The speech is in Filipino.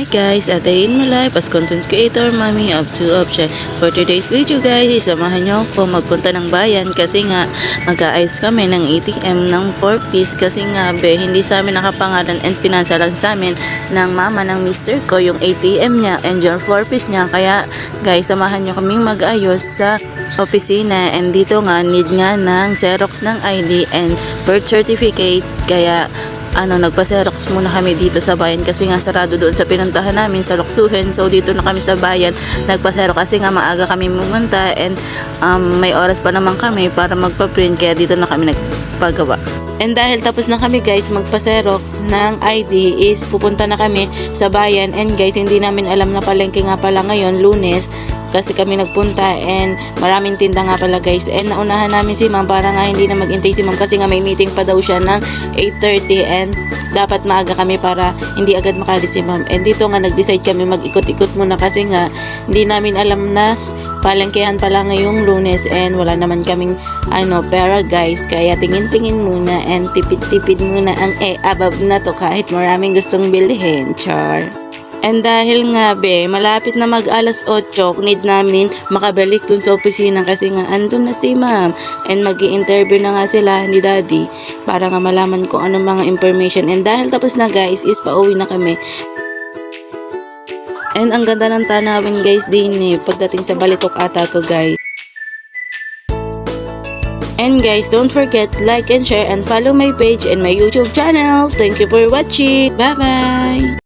Hi guys, a day in my life as content creator, mommy of two options. For today's video guys, isamahan nyo ako magpunta ng bayan kasi nga mag-aayos kami ng ATM ng 4-piece kasi nga hindi sa amin nakapangalan and pinansa lang sa amin ng mama ng mister ko yung ATM niya and yung 4-piece niya. Kaya guys, samahan nyo kaming mag-ayos sa opisina and dito nga need nga ng Xerox ng ID and birth certificate. Kaya nagpa-Xerox muna kami dito sa bayan kasi nga sarado doon sa pinuntahan namin sa Luksuhin. So dito na kami sa bayan nagpa-Xerox kasi nga maaga kami pumunta and may oras pa naman kami para magpa-print kaya dito na kami nagpagawa. And dahil tapos na kami guys magpa-Xerox ng ID is pupunta na kami sa bayan and guys hindi namin alam na palengke nga pala ngayon Lunes kasi kami nagpunta and maraming tinda nga pala guys and naunahan namin si ma'am para nga hindi na maghintay si ma'am kasi nga may meeting pa daw siya ng 8:30 and dapat maaga kami para hindi agad makalis si ma'am. And dito nga nag-decide kami mag-ikot-ikot muna kasi nga hindi namin alam na palengkehan pala ngayong Lunes and wala naman kaming pera guys kaya tingin-tingin muna and tipid-tipid muna ang above na to kahit maraming gustong bilhin, char. And dahil nga malapit na mag alas 8, need namin makabalik dun sa opisina kasi nga andun na si ma'am and mag-i-interview na nga sila ni daddy para nga malaman kung anong mga information. And dahil tapos na guys is pauwi na kami. And ang ganda ng tanawin guys din pagdating sa Balitok ata to guys. And guys, don't forget like and share and follow my page and my YouTube channel. Thank you for watching. Bye bye!